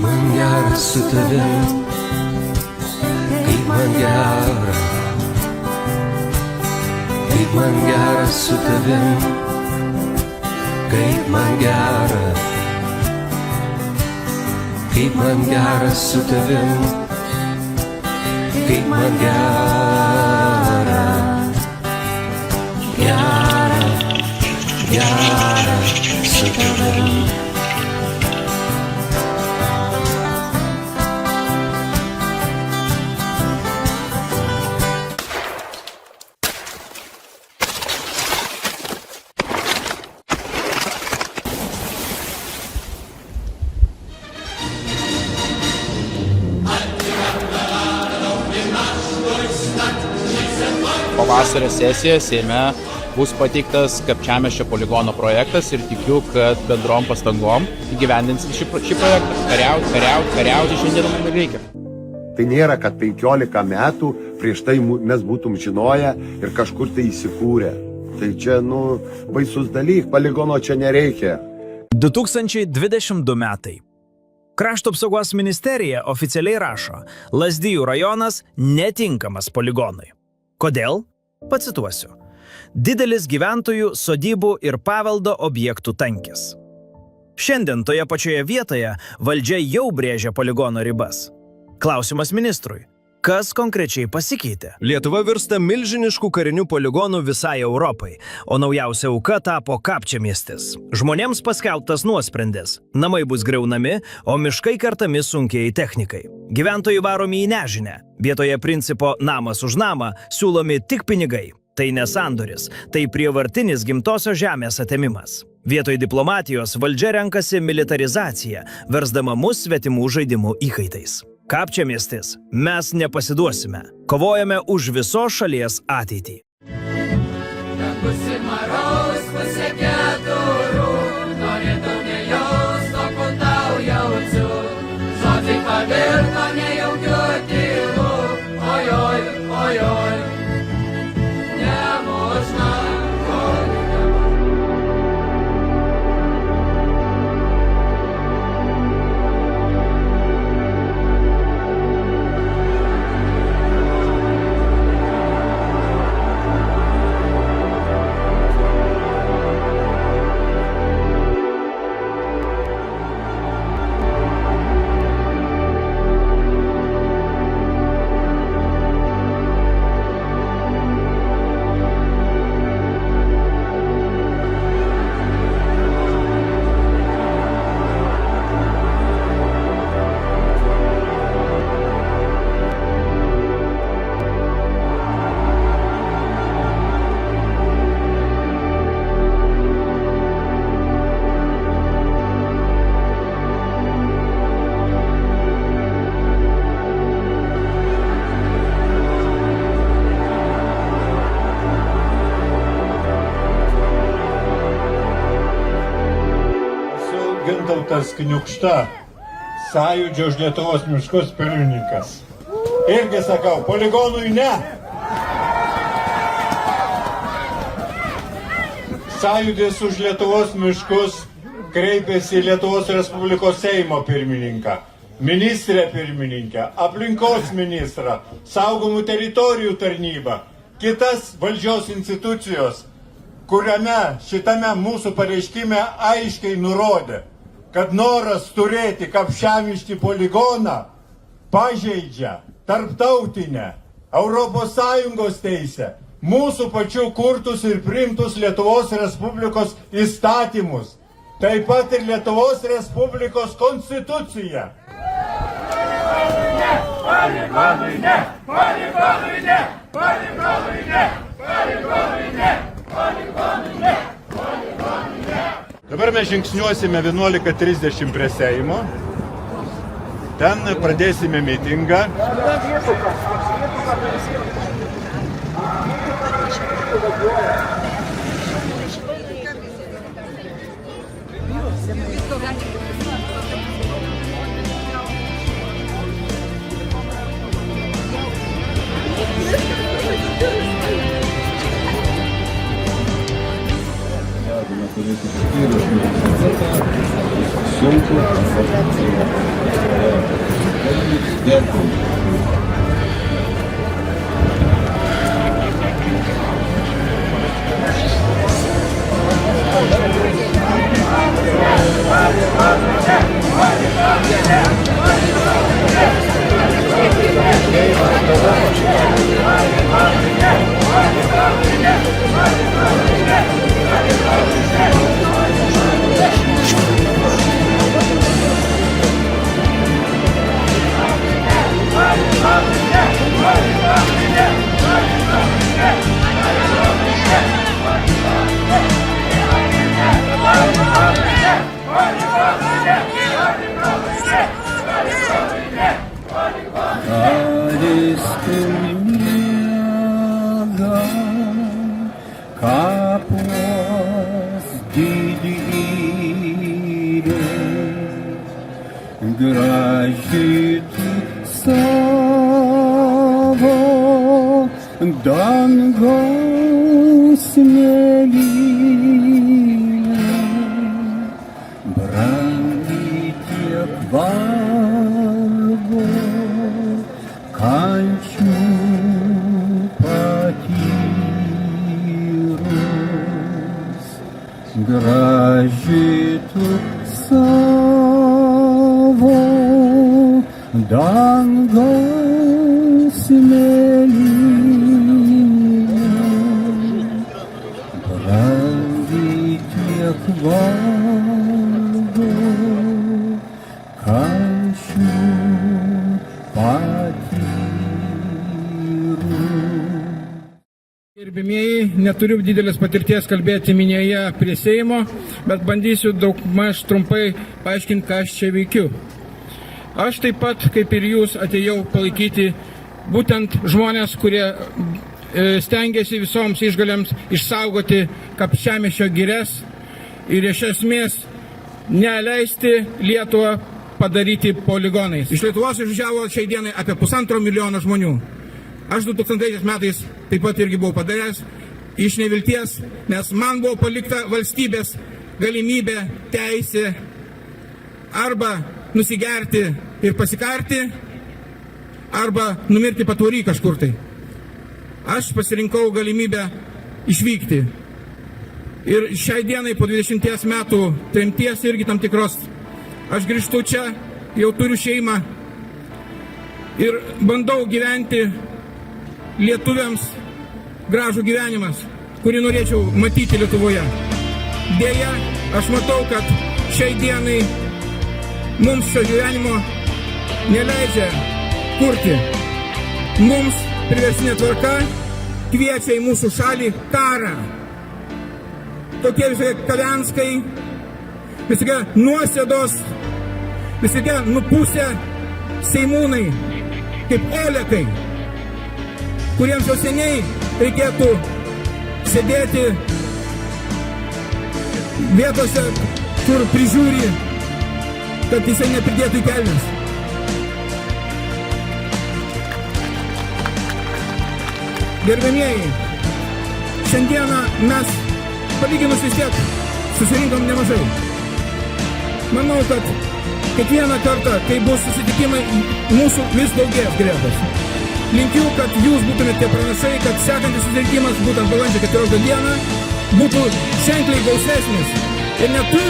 man gera su tavim, kaip man gera, kaip man gera su tavim, kaip man gera, kaip man gera su tavim, kaip man gera, gera, gera su tavim. Pavasario sesijoje Seime bus pateiktas Kapčiamiesčio poligono projektas ir tikiu, kad bendrom pastangom įgyvendinsim šį projektą. Kariauti šiandien mums reikia. Tai nėra, kad 15 metų prieš tai mes būtum žinoję ir kažkur tai įsikūrę. Tai čia, baisus dalyk, poligono čia nereikia. 2022 metai. Krašto apsaugos ministerija oficialiai rašo, Lazdijų rajonas netinkamas poligonui. Kodėl? Pacituosiu. Didelis gyventojų, sodybų ir paveldo objektų tankis. Šiandien toje pačioje vietoje valdžia jau brėžia poligono ribas. Klausimas ministrui. Kas konkrečiai pasikeitė? Lietuva virsta milžiniškų karinių poligonų visai Europai, o naujausia auka tapo Kapčiamiestis. Žmonėms paskelbtas nuosprendis. Namai bus griaunami, o miškai kertami sunkiai technikai. Gyventojai varomi į nežinę. Vietoje principo namas už namą siūlomi tik pinigai. Tai ne sandoris, tai prievartinis gimtosios žemės atėmimas. Vietoj diplomatijos valdžia renkasi militarizaciją, versdama mus svetimų žaidimų įkaitais. Kapčiamiestis, mes nepasiduosime. Kovojame už visos šalies ateitį. Gintautas Kniukšta, Sąjūdžio už Lietuvos miškus pirmininkas. Irgi sakau, poligonui ne. Sąjūdis už Lietuvos miškus kreipėsi į Lietuvos Respublikos Seimo pirmininką, ministrę pirmininkę, aplinkos ministrą, saugomų teritorijų tarnybą, kitas valdžios institucijos, kuriame šitame mūsų pareiškime aiškiai nurodė, kad noras turėti Kapčiamiesčio poligoną pažeidžia tarptautinę ES teisę, mūsų pačių kurtus ir priimtus Lietuvos Respublikos įstatymus, taip pat ir Lietuvos Respublikos konstituciją. Poligonui ne! Poligonui ne! Poligonui ne! Poligonui ne! Poligonui ne! Poligonui ne! Dabar mes žingsniuosime 11:30 prie Seimo. Ten pradėsime mitingą. Turėti sunku. Alistum miega kapuos didybės, graži tu savo dangaus mėlynė, brangi tiek vargo kančių patyrus, graži tu savo dangaus mėlynė, brangi tiek vargo kančių Gerbimieji, neturiu didelės patirties kalbėti minėje prie Seimo, bet bandysiu daugmaž trumpai paaiškinti, ką aš čia veikiu. Aš taip pat, kaip ir jūs, atėjau palaikyti būtent žmonės, kurie stengiasi visoms išgalėms išsaugoti Kapčiamiesčio girias ir iš esmės neleisti Lietuvą padaryti poligonais. Iš Lietuvos išvažiavo šiai dienai apie 1,5 milijono žmonių. Aš 2000 metais taip pat irgi buvau padaręs iš nevilties, nes man buvo palikta valstybės galimybė, teisė arba nusigerti ir pasikarti, arba numirti patvory kažkur tai. Aš pasirinkau galimybę išvykti. Ir šiai dienai po 20 metų tremties irgi tam tikros, aš grįžtu čia, jau turiu šeimą ir bandau gyventi lietuviams gražų gyvenimas, kurį norėčiau matyti Lietuvoje. Deja, aš matau, kad šiai dienai mums šio gyvenimo neleidžia kurti. Mums priverstinė tvarka kviečia į mūsų šalį karą. Tokie visokie Kavenskai, visokie nuosėdos, visokie nupūsę seimūnai, kaip olekai, kuriems jau seniai reikėtų sėdėti vietose, kur prižiūri, kad jisai nepridėtų į kelnes. Gerbėmieji, šiandieną mes palyginus vis tiek susirinkom nemažai. Manau, kad kiekvieną kartą, kai bus susitikimai, mūsų vis daugės gretos. Linkiu, kad jūs būtumėte pranašai, kad sekantis susirinkimas būtent balandžio 14 dieną būtų ženkliai gausesnis. Ir ne tu,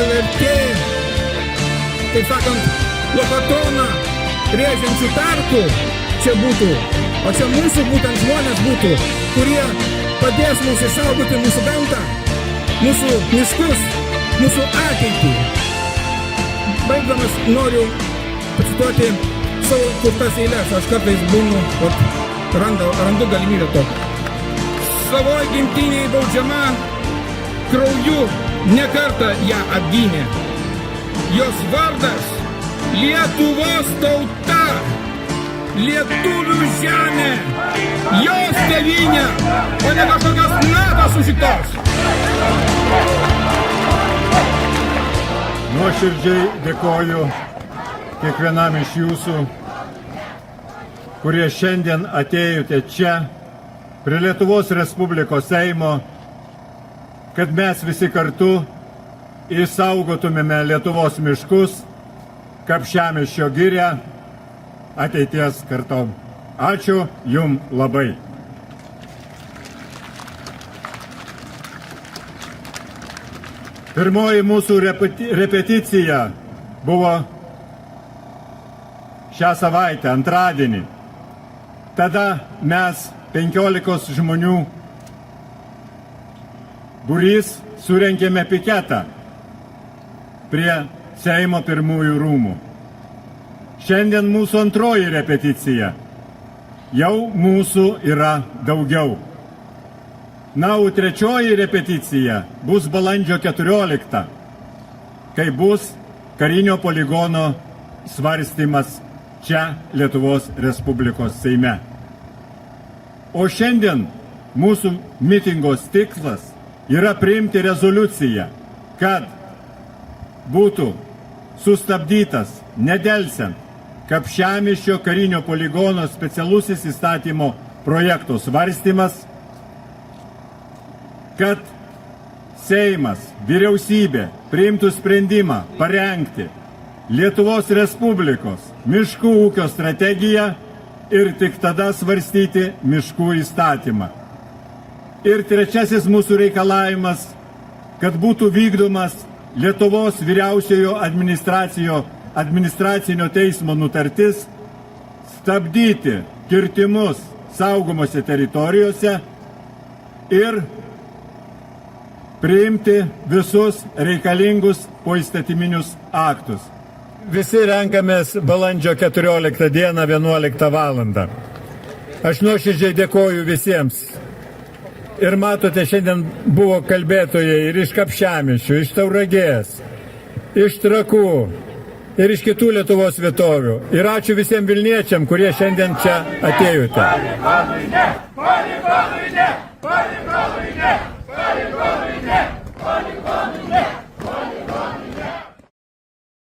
LRT, taip sakant, lokatoną rėžiančių tarpų čia būtų, o čia mūsų būtent žmonės būtų, kurie padės mums išsaugoti mūsų gamtą, mūsų miškus, mūsų ateitį. Baigdamas noriu pacituoti savo kurtas eilės, aš kartais būnu, randu galimybę to. Savoj gimtiniai baudžiama, krauju nekartą ją apgynė. Jos vardas Lietuvos tauta, lietuvių žemė, jos tėvynė, o ne kažkokios natos užiktos. Nuoširdžiai dėkoju kiekvienam iš jūsų, kurie šiandien atėjote čia, prie Lietuvos Respublikos Seimo, kad mes visi kartu išsaugotumėme Lietuvos miškus, Kapčiamiesčio girią ateities kartom. Ačiū Jum labai. Pirmoji mūsų repeticija buvo šią savaitę, antradienį. Tada mes 15 žmonių būrys surengėme piketą prie Seimo pirmųjų rūmų. Šiandien mūsų antroji repeticija. Jau mūsų yra daugiau. Na, o trečioji repeticija bus balandžio 14, kai bus karinio poligono svarstymas čia Lietuvos Respublikos Seime. O šiandien mūsų mitingos tikslas yra priimti rezoliuciją, kad būtų sustabdytas nedelsiant Kapčiamiesčio karinio poligono specialusis įstatymo projekto svarstymas, kad Seimas, vyriausybė priimtų sprendimą parengti Lietuvos Respublikos miškų ūkio strategiją ir tik tada svarstyti miškų įstatymą. Ir trečiasis mūsų reikalavimas, kad būtų vykdomas Lietuvos vyriausiojo administracinio teismo nutartis stabdyti kirtimus saugomose teritorijose ir priimti visus reikalingus poįstatyminius aktus. Visi renkamės balandžio 14 dieną 11 valandą. Aš nuoširdžiai dėkoju visiems. Ir matote, šiandien buvo kalbėtojai ir iš Kapčiamiesčio, iš Tauragės, iš Trakų ir iš kitų Lietuvos vietovių. Ir ačiū visiems Vilniečiam, kurie šiandien čia atėjote.